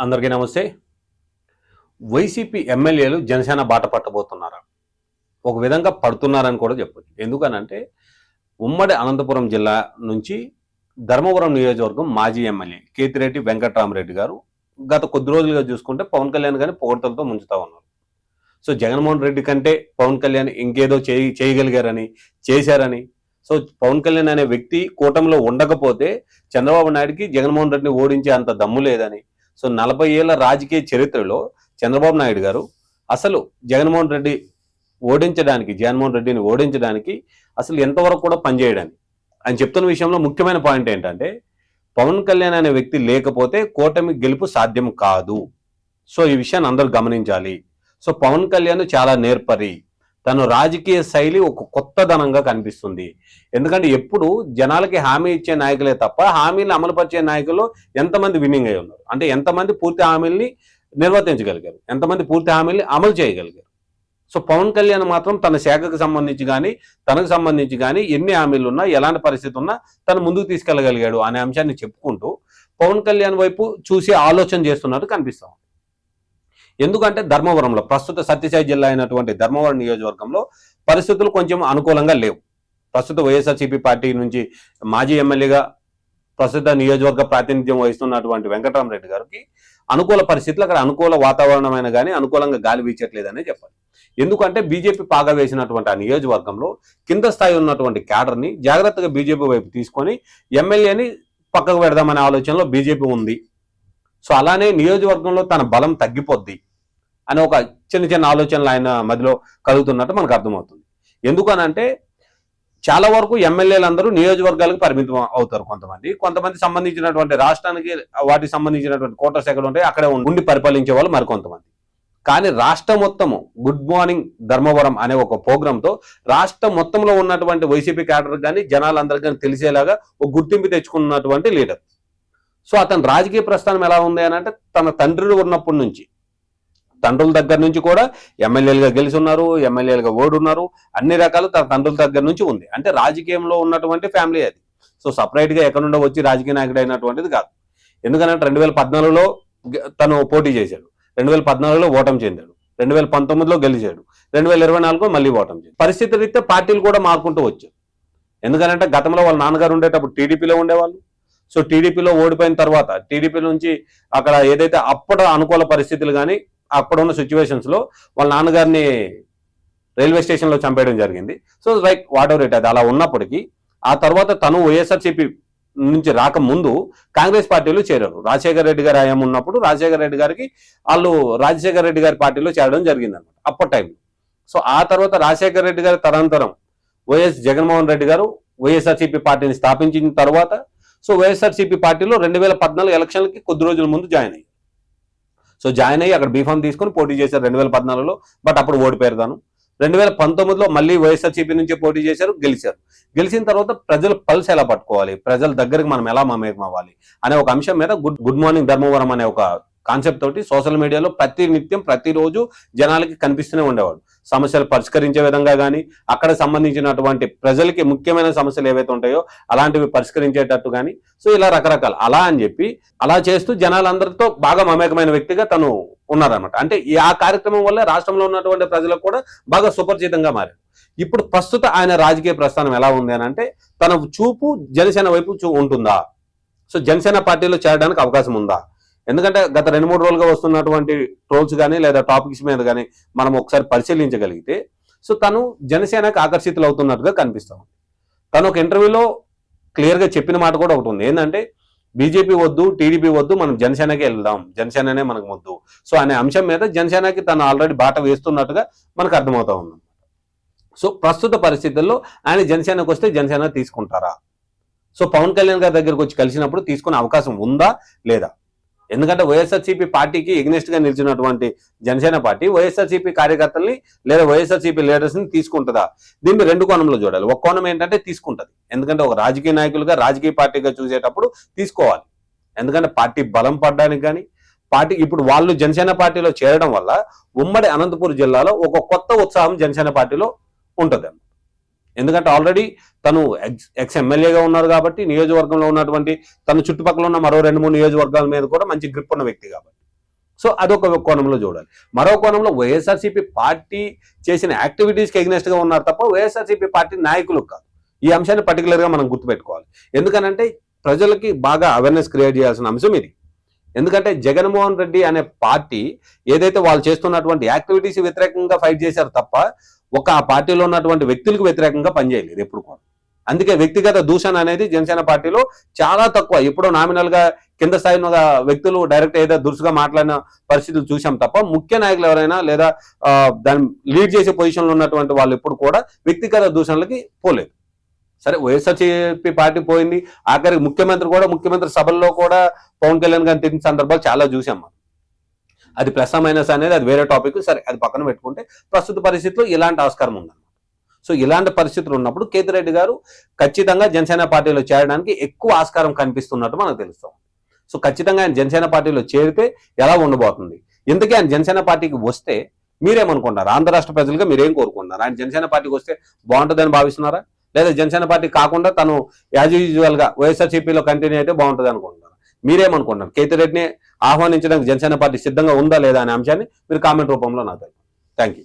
అందరికీ నమస్తే. వైసీపీ ఎమ్మెల్యేలు జనసేన బాట పట్టబోతున్నారా? ఒక విధంగా పడుతున్నారని కూడా చెప్పొచ్చు. ఎందుకనంటే ఉమ్మడి అనంతపురం జిల్లా నుంచి ధర్మవరం నియోజకవర్గం మాజీ ఎమ్మెల్యే కేతిరెడ్డి వెంకట్రామరెడ్డి గారు గత కొద్ది రోజులుగా చూసుకుంటే పవన్ కళ్యాణ్ గారిని పొగడ్తలతో ముంచుతా ఉన్నారు. సో జగన్మోహన్ రెడ్డి కంటే పవన్ కళ్యాణ్ ఇంకేదో చేయగలిగారని, చేశారని, సో పవన్ కళ్యాణ్ అనే వ్యక్తి కూటమిలో ఉండకపోతే చంద్రబాబు నాయుడికి జగన్మోహన్ రెడ్డిని ఓడించే అంత దమ్ము లేదని, సో 40 ఏళ్ల రాజకీయ చరిత్రలో చంద్రబాబు నాయుడు గారు అసలు జగన్మోహన్ రెడ్డిని ఓడించడానికి అసలు ఎంతవరకు కూడా పనిచేయడానికి అని చెప్తున్న విషయంలో ముఖ్యమైన పాయింట్ ఏంటంటే పవన్ కళ్యాణ్ అనే వ్యక్తి లేకపోతే కూటమి గెలుపు సాధ్యం కాదు. సో ఈ విషయాన్ని అందరూ గమనించాలి. సో పవన్ కళ్యాణ్ చాలా నేర్పరి, తను రాజకీయ శైలి ఒక కొత్తదనంగా కనిపిస్తుంది. ఎందుకంటే ఎప్పుడు జనాలకి హామీ ఇచ్చే నాయకులే తప్ప హామీలు అమలుపరిచే నాయకులు ఎంతమంది విన్నింగ్ అయి ఉన్నారు, అంటే ఎంతమంది పూర్తి హామీల్ని నిర్వర్తించగలిగారు, ఎంతమంది పూర్తి హామీల్ని అమలు చేయగలిగారు. సో పవన్ కళ్యాణ్ మాత్రం తన శాఖకు సంబంధించి కానీ తనకు సంబంధించి కానీ ఎన్ని హామీలు ఉన్నా ఎలాంటి పరిస్థితి ఉన్నా తను ముందుకు తీసుకెళ్లగలిగాడు అనే అంశాన్ని చెప్పుకుంటూ పవన్ కళ్యాణ్ వైపు చూసి ఆలోచన చేస్తున్నట్టు కనిపిస్తాం. ఎందుకంటే ధర్మవరంలో ప్రస్తుత సత్యసాయి జిల్లా అయినటువంటి ధర్మవరం నియోజకవర్గంలో పరిస్థితులు కొంచెం అనుకూలంగా లేవు. ప్రస్తుత వైఎస్ఆర్సీపీ పార్టీ నుంచి మాజీ ఎమ్మెల్యేగా ప్రస్తుత నియోజకవర్గ ప్రాతినిధ్యం వహిస్తున్నటువంటి వెంకటరామరెడ్డి గారికి అనుకూల పరిస్థితులు, అక్కడ అనుకూల వాతావరణమైన కానీ అనుకూలంగా గాలి వీచట్లేదనే చెప్పాలి. ఎందుకంటే బీజేపీ పాగా వేసినటువంటి ఆ నియోజకవర్గంలో కింద స్థాయి ఉన్నటువంటి క్యాడర్ని జాగ్రత్తగా బీజేపీ వైపు తీసుకొని ఎమ్మెల్యేని పక్కకు పెడదామనే ఆలోచనలో బీజేపీ ఉంది. సో అలానే నియోజకవర్గంలో తన బలం తగ్గిపోద్ది అని ఒక చిన్న చిన్న ఆలోచనలు ఆయన మధ్యలో కలుగుతున్నట్టు మనకు అర్థమవుతుంది. ఎందుకనంటే చాలా వరకు ఎమ్మెల్యేలందరూ నియోజకవర్గాలకు పరిమితం అవుతారు. కొంతమంది సంబంధించినటువంటి రాష్ట్రానికి వాటికి సంబంధించినటువంటి కోటర్స్ ఎక్కడ ఉంటాయి అక్కడే ఉండి పరిపాలించే వాళ్ళు మరికొంతమంది. కానీ రాష్ట్రం మొత్తము గుడ్ మార్నింగ్ ధర్మవరం అనే ఒక ప్రోగ్రాంతో రాష్ట్రం మొత్తంలో ఉన్నటువంటి వైసీపీ క్యాడర్ కానీ జనాలందరికీ కానీ తెలిసేలాగా ఒక గుర్తింపు తెచ్చుకున్నటువంటి లీడర్. సో అతని రాజకీయ ప్రస్థానం ఎలా ఉంది అని అంటే తన తండ్రులు ఉన్నప్పటి నుంచి, తండ్రుల దగ్గర నుంచి కూడా ఎమ్మెల్యేలుగా గెలిచి ఉన్నారు, ఎమ్మెల్యేలుగా ఓడున్నారు, అన్ని రకాలు తన తండ్రుల దగ్గర నుంచి ఉంది. అంటే రాజకీయంలో ఉన్నటువంటి ఫ్యామిలీ అది. సో సపరేట్గా ఎక్కడి నుండో వచ్చి రాజకీయ నాయకుడు అయినటువంటిది కాదు. ఎందుకంటే 2014లో తను పోటీ చేశాడు, 2014లో ఓటమి చెందాడు, 2019లో గెలిచాడు, 2024లో మళ్ళీ ఓటమి చెందాడు. పరిస్థితి రీత్యా పార్టీలు కూడా మారుకుంటూ వచ్చారు. ఎందుకంటే గతంలో వాళ్ళ నాన్నగారు ఉండేటప్పుడు టీడీపీలో ఉండేవాళ్ళు. సో టీడీపీలో ఓడిపోయిన తర్వాత టీడీపీ నుంచి అక్కడ ఏదైతే అప్పటి అనుకూల పరిస్థితులు కానీ అక్కడ ఉన్న సిచ్యువేషన్స్ లో వాళ్ళ నాన్నగారిని రైల్వే స్టేషన్ లో చంపేయడం జరిగింది. So like what ever it, అది అలా ఉన్నప్పటికీ ఆ తర్వాత తను వైఎస్ఆర్సీపీ నుంచి రాకముందు కాంగ్రెస్ పార్టీలో చేరారు. రాజశేఖర రెడ్డి గారు హయాం ఉన్నప్పుడు రాజశేఖర రెడ్డి గారికి వాళ్ళు రాజశేఖర రెడ్డి గారి పార్టీలో చేరడం జరిగింది అనమాట అప్పటి టైంలో. సో ఆ తర్వాత రాజశేఖర రెడ్డి గారి తదనంతరం వైఎస్ జగన్మోహన్ రెడ్డి గారు వైఎస్ఆర్సీపీ పార్టీని స్థాపించిన తర్వాత సో వైఎస్ఆర్సీపీ పార్టీలో 2014 ఎలక్షన్లకి కొద్ది రోజుల ముందు జాయిన్ అయ్యారు. సో జాయిన్ అయ్యి అక్కడ బీఫామ్ తీసుకొని పోటీ చేశారు 2014లో, బట్ అప్పుడు ఓడిపోయారు తాను. 2019లో మళ్ళీ వైఎస్ఆర్సీపీ నుంచి పోటీ చేశారు, గెలిచారు. గెలిచిన తర్వాత ప్రజల పల్స్ ఎలా పట్టుకోవాలి, ప్రజల దగ్గరికి మనం ఎలా మమేకం అవ్వాలి అనే ఒక అంశం మీద గుడ్ మార్నింగ్ ధర్మవరం అనే ఒక కాన్సెప్ట్ తోటి సోషల్ మీడియాలో ప్రతిరోజు జనాలకి కనిపిస్తూనే ఉండేవాడు. సమస్యలు పరిష్కరించే విధంగా కానీ అక్కడ సంబంధించినటువంటి ప్రజలకి ముఖ్యమైన సమస్యలు ఏవైతే ఉంటాయో అలాంటివి పరిష్కరించేటట్టు కానీ, సో ఇలా రకరకాల అలా అని చెప్పి అలా చేస్తూ జనాలందరితో బాగా మమేకమైన వ్యక్తిగా తను ఉన్నారనమాట. అంటే ఆ కార్యక్రమం వల్ల రాష్ట్రంలో ఉన్నటువంటి ప్రజలకు కూడా బాగా సుపరిచితంగా మారారు. ఇప్పుడు ప్రస్తుత ఆయన రాజకీయ ప్రస్థానం ఎలా ఉంది అని అంటే తన చూపు జనసేన వైపు ఉంటుందా, సో జనసేన పార్టీలో చేరడానికి అవకాశం ఉందా? ఎందుకంటే గత 2-3 రోజులుగా వస్తున్నటువంటి ట్రోల్స్ కానీ లేదా టాపిక్స్ మీద కానీ మనం ఒకసారి పరిశీలించగలిగితే సో తను జనసేనకు ఆకర్షితులు అవుతున్నట్టుగా కనిపిస్తాం. తను ఒక ఇంటర్వ్యూలో క్లియర్గా చెప్పిన మాట కూడా ఒకటి ఉంది, ఏంటంటే బీజేపీ వద్దు, టీడీపీ వద్దు, మనం జనసేనకే వెళ్దాం, జనసేననే మనకు వద్దు. సో అనే అంశం మీద జనసేనకి తను ఆల్రెడీ బాట వేస్తున్నట్టుగా మనకు అర్థమవుతా ఉంది. సో ప్రస్తుత పరిస్థితుల్లో ఆయన జనసేనకు వస్తే జనసేన తీసుకుంటారా? సో పవన్ కళ్యాణ్ గారి దగ్గరకు వచ్చి కలిసినప్పుడు తీసుకునే అవకాశం ఉందా లేదా? ఎందుకంటే వైఎస్ఆర్సీపీ పార్టీకి ఎగ్నెస్ట్ గా నిలిచినటువంటి జనసేన పార్టీ వైఎస్ఆర్సీపీ కార్యకర్తల్ని లేదా వైఎస్ఆర్సీపీ లీడర్స్ ని తీసుకుంటుందా? దీన్ని 2 కోణంలో చూడాలి. ఒక కోణం ఏంటంటే తీసుకుంటది, ఎందుకంటే ఒక రాజకీయ నాయకులుగా రాజకీయ పార్టీగా చూసేటప్పుడు తీసుకోవాలి. ఎందుకంటే పార్టీ బలం పడడానికి కానీ పార్టీ ఇప్పుడు వాళ్ళు జనసేన పార్టీలో చేరడం వల్ల ఉమ్మడి అనంతపురం జిల్లాలో ఒక కొత్త ఉత్సాహం జనసేన పార్టీలో ఉంటుంది. ఎందుకంటే ఆల్రెడీ తను ఎక్స్ ఎమ్మెల్యేగా ఉన్నారు కాబట్టి నియోజకవర్గంలో ఉన్నటువంటి తన చుట్టుపక్కల ఉన్న మరో 2-3 నియోజకవర్గాల మీద కూడా మంచి గ్రిప్ ఉన్న వ్యక్తి కాబట్టి సో అదొక కోణంలో చూడాలి. మరో కోణంలో వైఎస్ఆర్సీపీ పార్టీ చేసిన యాక్టివిటీస్కి ఎగ్నెస్ట్ గా ఉన్నారు తప్ప వైఎస్ఆర్సీపీ పార్టీ నాయకులు కాదు. ఈ అంశాన్ని పర్టికులర్ గా మనం గుర్తుపెట్టుకోవాలి. ఎందుకనంటే ప్రజలకి బాగా అవేర్నెస్ క్రియేట్ చేయాల్సిన అంశం ఇది. ఎందుకంటే జగన్మోహన్ రెడ్డి అనే పార్టీ ఏదైతే వాళ్ళు చేస్తున్నటువంటి యాక్టివిటీస్ వ్యతిరేకంగా ఫైట్ చేశారు తప్ప ఆ పార్టీలో ఉన్నటువంటి వ్యక్తులకు వ్యతిరేకంగా పనిచేయలేదు ఎప్పుడు కూడా. అందుకే వ్యక్తిగత దూషణ అనేది జనసేన పార్టీలో చాలా తక్కువ. ఎప్పుడో నామినల్ గా కింద స్థాయిలో వ్యక్తులు డైరెక్ట్ ఏదో దురుసుగా మాట్లాడిన పరిస్థితులు చూసాం తప్ప ముఖ్య నాయకులు ఎవరైనా లేదా దాన్ని లీడ్ చేసే పొజిషన్లో ఉన్నటువంటి వాళ్ళు ఎప్పుడు కూడా వ్యక్తిగత దూషణలకి పోలేదు. సరే వైఎస్ఆర్సీపీ పార్టీ పోయింది, ఆఖరికి ముఖ్యమంత్రి సభల్లో కూడా పవన్ కళ్యాణ్ గారిని తిరిగిన సందర్భాలు చాలా చూసాం మనం. అది ప్లస్ మైనస్ అనేది అది వేరే టాపిక్. సరే అది పక్కన పెట్టుకుంటే ప్రస్తుత పరిస్థితుల్లో ఇలాంటి ఆస్కారం ఉందన్నమాట. సో ఇలాంటి పరిస్థితులు ఉన్నప్పుడు కేతిరెడ్డి గారు ఖచ్చితంగా జనసేన పార్టీలో చేరడానికి ఎక్కువ ఆస్కారం కనిపిస్తున్నట్టు మనకు తెలుస్తాం. సో ఖచ్చితంగా ఆయన జనసేన పార్టీలో చేరితే ఎలా ఉండబోతుంది, ఇంతకీ ఆయన జనసేన పార్టీకి వస్తే మీరేమనుకుంటారు? ఆంధ్ర రాష్ట్ర ప్రజలుగా మీరేం కోరుకుంటున్నారు? ఆయన జనసేన పార్టీకి వస్తే బాగుంటుందని భావిస్తున్నారా, లేదా జనసేన పార్టీ కాకుండా తను యాజ్ యూజువల్ గా వైఎస్ఆర్సీపీలో కంటిన్యూ అయితే బాగుంటుంది అనుకుంటున్నారు? మీరేమనుకుంటున్నారు? కేతిరెడ్డిని ఆహ్వానించడానికి జనసేన పార్టీ సిద్ధంగా ఉందా లేదా అనే అంశాన్ని మీరు కామెంట్ రూపంలో నాకు తెలియదు. Thank you.